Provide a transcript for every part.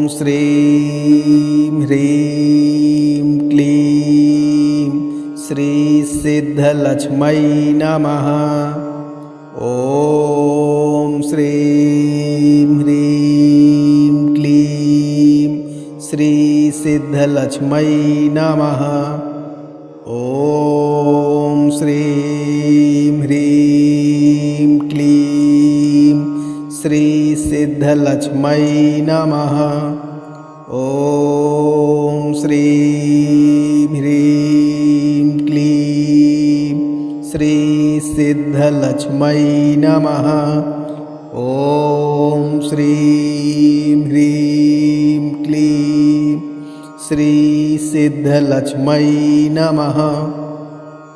श्रीं ह्रीं क्लीं श्री सिद्धलक्ष्मै नमः। ॐ श्रीं ह्रीं क्लीं श्री सिद्धलक्ष्मै नमः। ॐ श्रीं ह्रीं क्लीं श्री सिद्धलक्ष्मै नमः। ॐ श्रीं ह्रीं क्लीं श्री सिद्धलक्ष्मै नमः। ॐ श्रीं ह्रीं क्लीं श्री सिद्धलक्ष्मै नमः।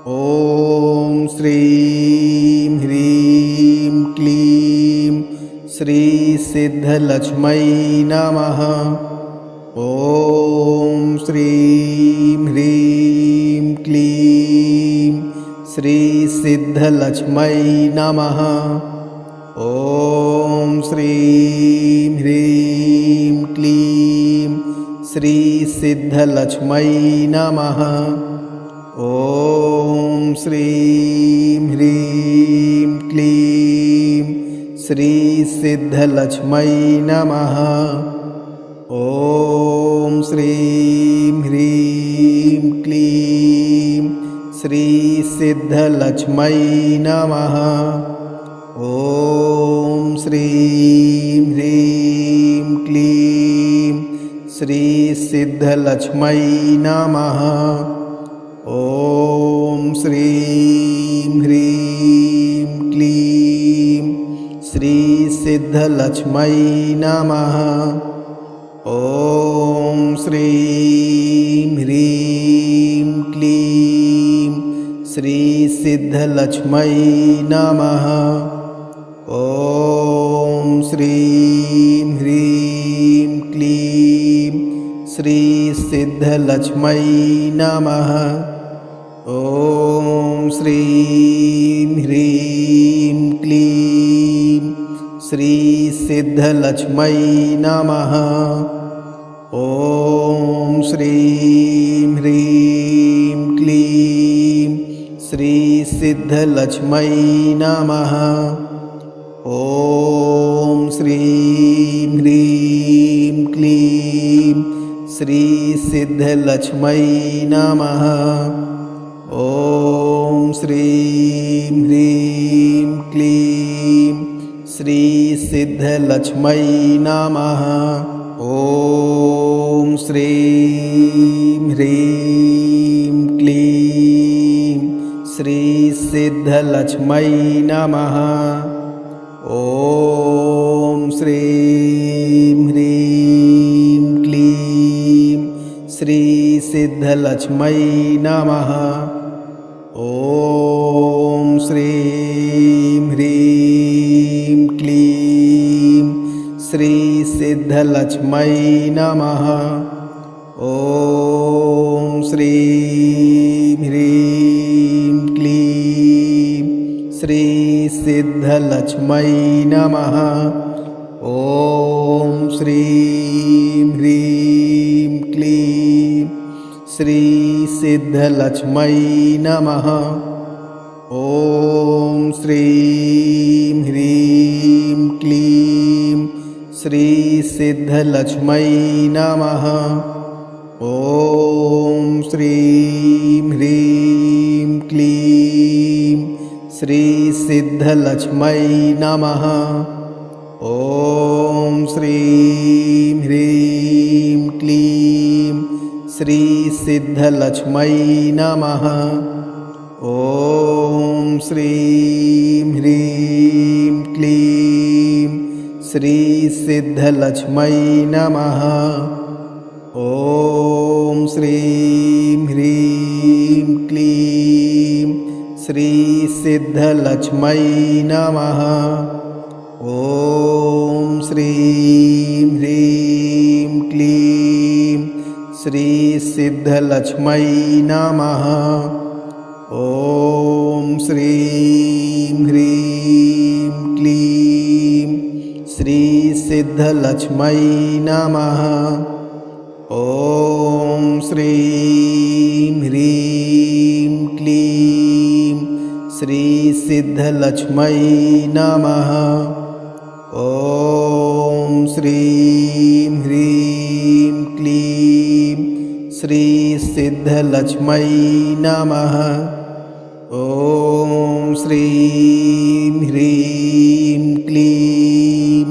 ॐ श्रीं ह्रीं क्लीं श्री सिद्धलक्ष्मै नमः। ॐ श्रीं ह्रीं क्लीं श्री सिद्धलक्ष्मै नमः। ॐ श्रीं ह्रीं क्लीं श्री सिद्धलक्ष्मै नमः। ॐ श्रीं ह्रीं क्लीं श्री सिद्धलक्ष्मै नमः। ॐ श्रीं ह्रीं क्लीं श्री सिद्धलक्ष्मै नमः। ॐ श्रीं ह्रीं क्लीं श्री सिद्धलक्ष्मै नमः। ॐ श्रीं ह्रीं क्लीं श्री सिद्धलक्ष्मै नमः। ॐ श्रीं ह्रीं क्लीं श्री सिद्धलक्ष्मै नमः। ॐ श्रीं ह्रीं क्लीं श्री सिद्धलक्ष्मै नमः। ॐ श्रीं ह्रीं क्लीं श्री सिद्धलक्ष्मै नमः। ॐ श्रीं ह्रीं क्लीं श्री सिद्धलक्ष्मै नमः। ॐ श्रीं ह्रीं क्लीं श्री सिद्धलक्ष्मै नमः। ॐ श्रीं ह्रीं क्लीं श्री सिद्धलक्ष्मै नमः। ॐ श्रीं ह्रीं क्लीं श्री सिद्धलक्ष्मै नमः। ॐ श्रीं ह्रीं क्लीं श्री सिद्धलक्ष्मै नमः। ॐ श्रीं ह्रीं क्लीं श्री सिद्धलक्ष्मै नमः। ॐ श्रीं ह्रीं क्लीं श्री सिद्धलक्ष्मै नमः। ॐ श्रीं ह्रीं क्लीं श्री सिद्धलक्ष्मै नमः। ॐ श्रीं ह्रीं क्लीं श्री सिद्धलक्ष्मै नमः। ॐ श्रीं ह्रीं क्लीं श्री सिद्धलक्ष्मै नमः। ॐ श्रीं ह्रीं क्लीं श्री सिद्धलक्ष्मै नमः। ॐ श्रीं ह्रीं क्लीं श्री सिद्धलक्ष्मै नमः। ॐ श्रीं ह्रीं क्लीं श्री सिद्धलक्ष्मै नमः। ॐ श्रीं ह्रीं क्लीं श्री सिद्धलक्ष्मै नमः। ॐ श्रीं ह्रीं क्लीं श्री सिद्धलक्ष्मै नमः। ॐ श्रीं ह्रीं क्लीं श्रीसिद्धलक्ष्मै नमः। ॐ श्रीं ह्रीं क्लीं श्रीसिद्धलक्ष्मै नमः। ॐ श्रीं ह्रीं क्लीं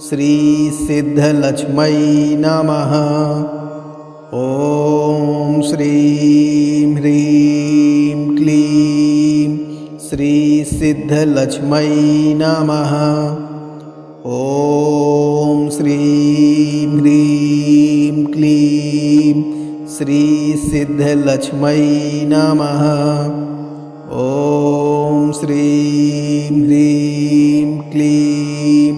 श्रीसिद्धलक्ष्मै नमः। ॐ श्रीं ह्रीं क्लीं श्रीसिद्धलक्ष्मै नमः। ॐ श्रीं ह्रीं क्लीं श्रीसिद्धलक्ष्मै नमः। ॐ श्रीं ह्रीं क्लीं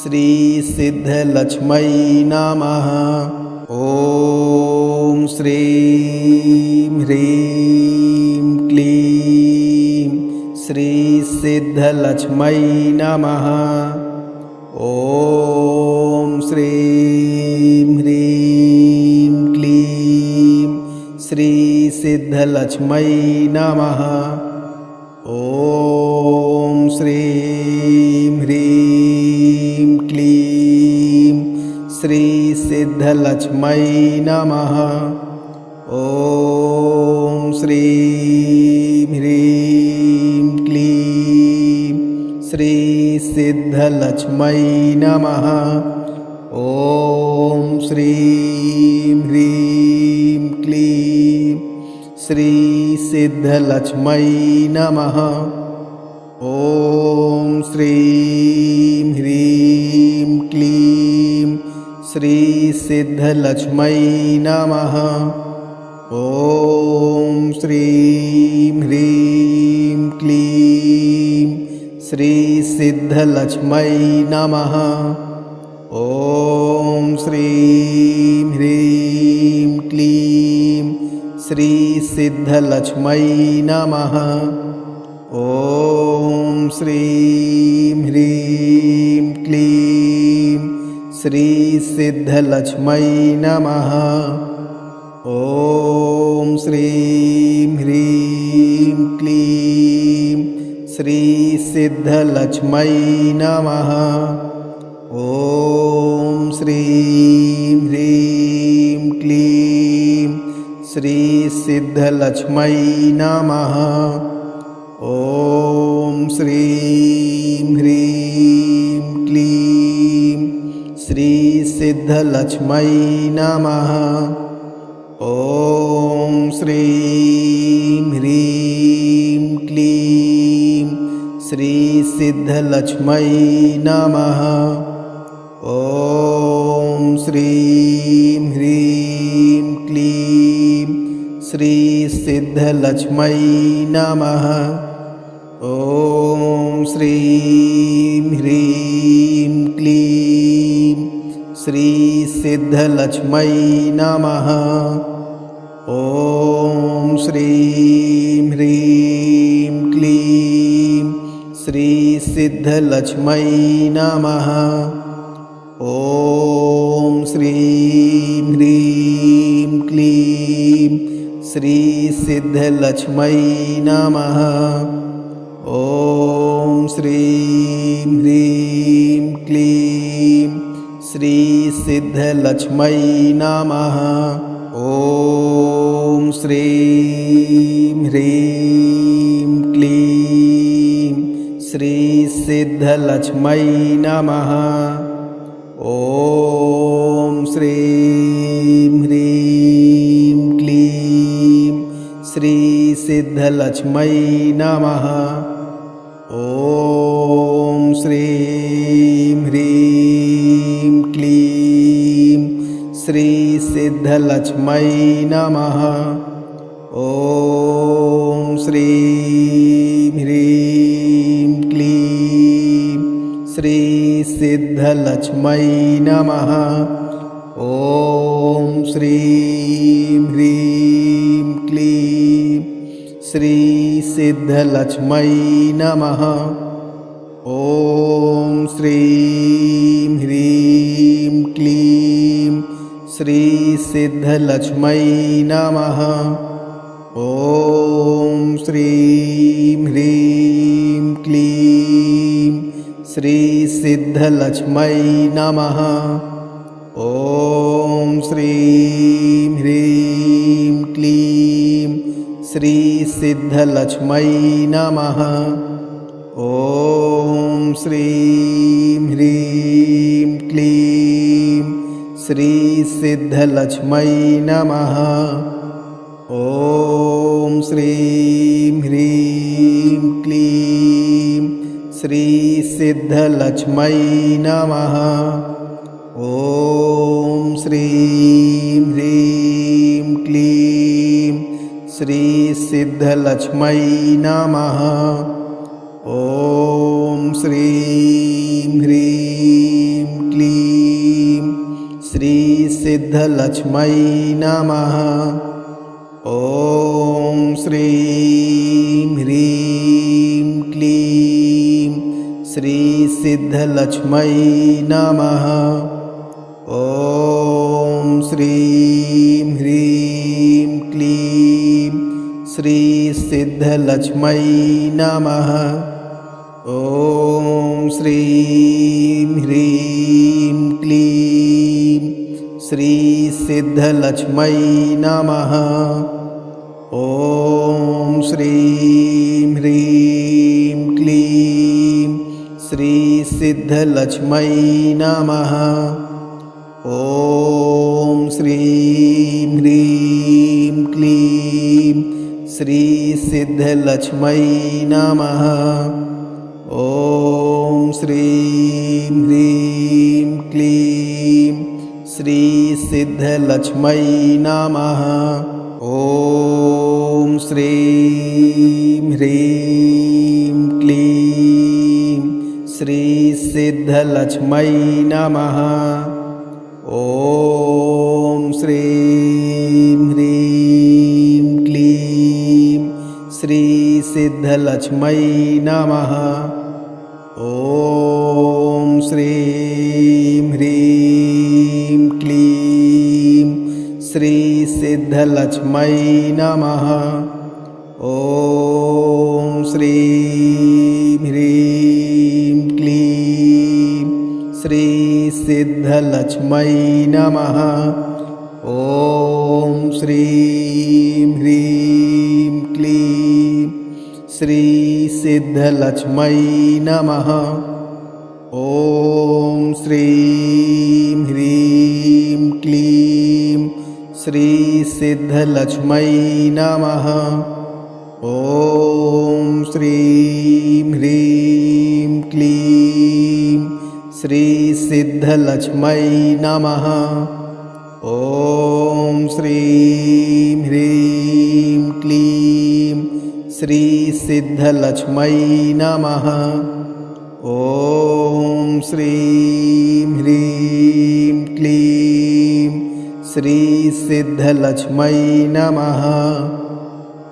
श्रीसिद्धलक्ष्मै नमः। ॐ श्रीं ह्रीं क्लीं श्रीसिद्धलक्ष्मै नमः। ॐ श्रीं ह्रीं क्लीं श्रीसिद्धलक्ष्मै नमः। ॐ श्रीं ह्रीं क्लीं श्रीसिद्धलक्ष्मै नमः। ॐ श्रीं ह्रीं क्लीं श्रीसिद्धलक्ष्मै नमः। ॐ श्रीं ह्रीं क्लीं श्रीसिद्धलक्ष्मै नमः। ॐ श्रीं ह्रीं क्लीं श्रीसिद्धलक्ष्मै नमः। ॐ श्रीं ह्रीं क्लीं श्रीसिद्धलक्ष्मै नमः। ॐ श्रीं ह्रीं क्लीं श्रीसिद्धलक्ष्मै नमः। ॐ श्रीं ह्रीं क्लीं श्रीसिद्धलक्ष्मै नमः। ॐ श्रीं ह्रीं क्लीं श्रीसिद्धलक्ष्मै नमः। ॐ श्रीं ह्रीं क्लीं श्रीसिद्धलक्ष्मै नमः। ॐ श्रीं ह्रीं क्लीं श्रीसिद्धलक्ष्मै नमः। ॐ श्रीं ह्रीं क्लीं श्रीसिद्धलक्ष्मै नमः। ॐ श्रीं ह्रीं क्लीं श्रीसिद्धलक्ष्मै नमः। ॐ श्रीं ह्रीं क्लीं श्रीसिद्धलक्ष्मै नमः। ॐ श्रीं ह्रीं क्लीं श्रीसिद्धलक्ष्मै नमः। ॐ श्रीं ह्रीं क्लीं श्रीसिद्धलक्ष्मै नमः। ॐ श्रीं ह्रीं क्लीं श्रीसिद्धलक्ष्मै नमः। ॐ श्रीं ह्रीं क्लीं श्रीसिद्धलक्ष्मै नमः। ॐ श्रीं ह्रीं क्लीं श्रीसिद्धलक्ष्मै नमः। ॐ श्रीं ह्रीं क्लीं श्रीसिद्धलक्ष्मै नमः। ॐ श्रीं ह्रीं क्लीं श्रीसिद्धलक्ष्मै नमः। ॐ श्रीं ह्रीं क्लीं श्रीसिद्धलक्ष्मै नमः। ॐ श्रीं ह्रीं क्लीं श्रीसिद्धलक्ष्मै नमः। ॐ श्रीं ह्रीं क्लीं श्रीसिद्धलक्ष्मै नमः। ॐ श्रीं ह्रीं क्लीं श्रीसिद्धलक्ष्मै नमः। ॐ श्रीं ह्रीं क्लीं श्रीसिद्धलक्ष्मै नमः। ॐ श्रीं ह्रीं क्लीं श्रीसिद्धलक्ष्मै नमः। ॐ श्रीं ह्रीं क्लीं श्रीसिद्धलक्ष्मै नमः। ॐ श्रीं ह्रीं क्लीं श्रीसिद्धलक्ष्मै नमः। ॐ श्रीं ह्रीं क्लीं श्रीसिद्धलक्ष्मै नमः। ॐ श्रीं ह्रीं क्लीं श्रीसिद्धलक्ष्मै नमः। ॐ श्रीं ह्रीं क्लीं श्रीसिद्धलक्ष्मै नमः। ॐ श्रीं ह्रीं क्लीं श्रीसिद्धलक्ष्मै नमः। ॐ श्रीं ह्रीं क्लीं श्रीसिद्धलक्ष्मै नमः। ॐ श्रीं ह्रीं क्लीं श्रीसिद्धलक्ष्मै नमः। ॐ श्रीं ह्रीं क्लीं श्रीसिद्धलक्ष्मै नमः। ॐ श्रीं ह्रीं क्लीं श्रीसिद्धलक्ष्मै नमः। ॐ श्रीं ह्रीं क्लीं श्रीसिद्धलक्ष्मै नमः। ॐ श्रीं ह्रीं क्लीं श्रीसिद्धलक्ष्मै नमः। ॐ श्रीं ह्रीं क्लीं श्रीसिद्धलक्ष्मै नमः। ॐ श्रीं ह्रीं क्लीं श्रीसिद्धलक्ष्मै नमः। ॐ श्रीं ह्रीं क्लीं श्रीसिद्धलक्ष्मै नमः। ॐ श्रीं ह्रीं क्लीं श्रीसिद्धलक्ष्मै नमः। ॐ श्रीं ह्रीं क्लीं श्रीसिद्धलक्ष्मै नमः।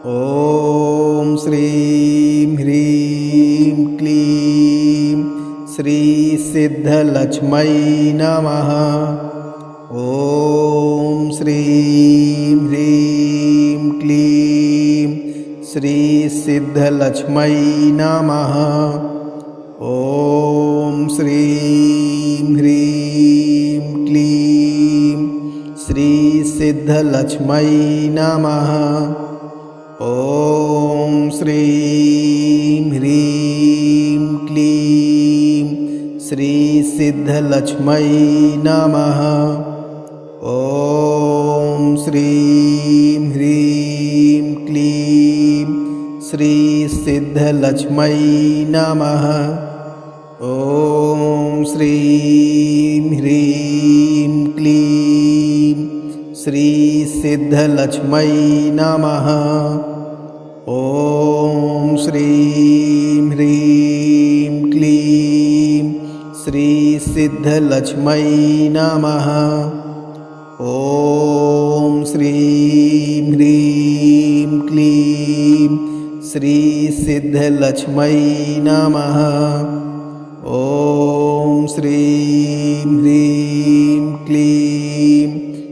ॐ श्रीं ह्रीं क्लीं श्रीसिद्धलक्ष्मै नमः। ॐ श्रीं ह्रीं क्लीं श्रीसिद्धलक्ष्मै नमः। ॐ श्रीं ह्रीं क्लीं श्रीसिद्धलक्ष्मै नमः। ॐ श्रीं ह्रीं क्लीं श्रीसिद्धलक्ष्मै नमः। ॐ श्रीं ह्रीं क्लीं श्रीसिद्धलक्ष्मै नमः। ॐ श्रीं ह्रीं क्लीं श्रीसिद्धलक्ष्मै नमः। ॐ श्रीं ह्रीं क्लीं श्रीसिद्धलक्ष्मै नमः। ॐ श्रीं ह्रीं क्लीं श्रीसिद्धलक्ष्मै नमः। ॐ श्रीं ह्रीं क्लीं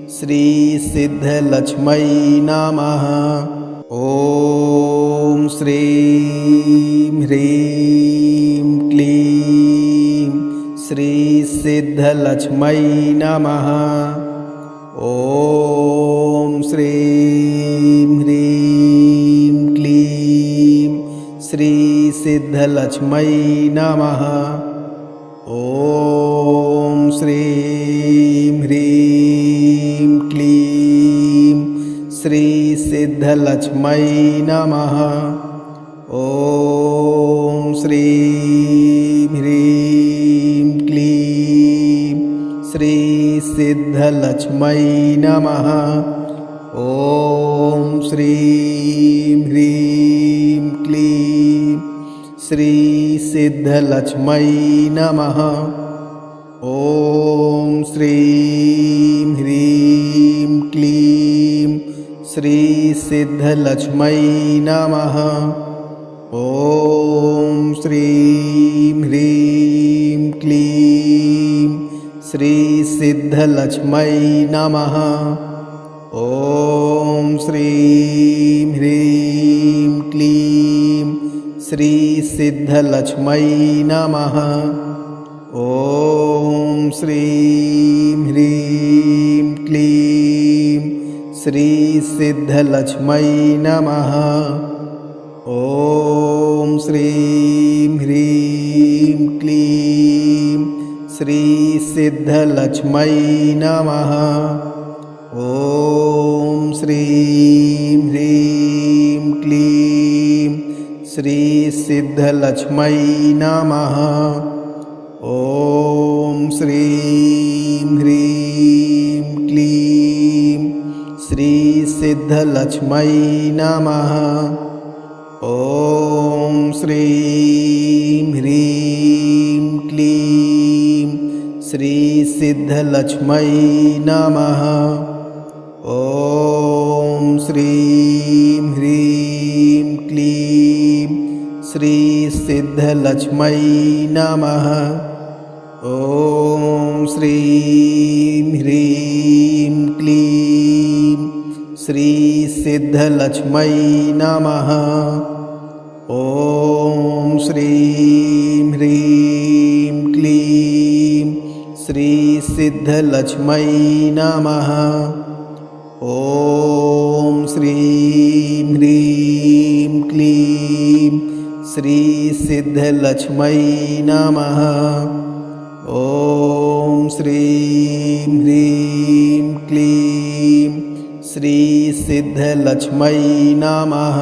श्रीसिद्धलक्ष्मै नमः। ॐ श्रीं ह्रीं क्लीं श्रीसिद्धलक्ष्मै नमः। ॐ श्रीं ह्रीं क्लीं श्रीसिद्धलक्ष्मै नमः। ॐ श्रीं ह्रीं क्लीं श्रीसिद्धलक्ष्मै नमः। ॐ श्रीं ह्रीं क्लीं श्रीसिद्धलक्ष्मै नमः। ॐ श्रीं ह्रीं क्लीं श्रीसिद्धलक्ष्मै नमः। ॐ श्रीं ह्रीं क्लीं श्रीसिद्धलक्ष्मै नमः। ॐ श्रीं ह्रीं क्लीं श्रीसिद्धलक्ष्मै नमः। ॐ श्रीं ह्रीं क्लीं श्रीसिद्धलक्ष्मै नमः। ॐ श्रीं ह्रीं क्लीं श्रीसिद्धलक्ष्मै नमः। ॐ श्रीं ह्रीं क्लीं श्रीसिद्धलक्ष्मै नमः। ॐ श्रीं ह्रीं क्लीं श्रीसिद्धलक्ष्मै नमः। ॐ श्रीं ह्रीं क्लीं श्रीसिद्धलक्ष्मै नमः। ॐ श्रीं ह्रीं क्लीं श्रीसिद्धलक्ष्मै नमः। ॐ श्रीं ह्रीं क्लीं श्रीसिद्धलक्ष्मै नमः। ॐ श्रीं ह्रीं क्लीं श्रीसिद्धलक्ष्मै नमः। ॐ श्रीं ह्रीं क्लीं श्रीसिद्धलक्ष्मै नमः। ॐ श्रीं ह्रीं क्लीं श्रीसिद्धलक्ष्मै नमः। ॐ श्रीं ह्रीं क्लीं श्रीसिद्धलक्ष्मै नमः।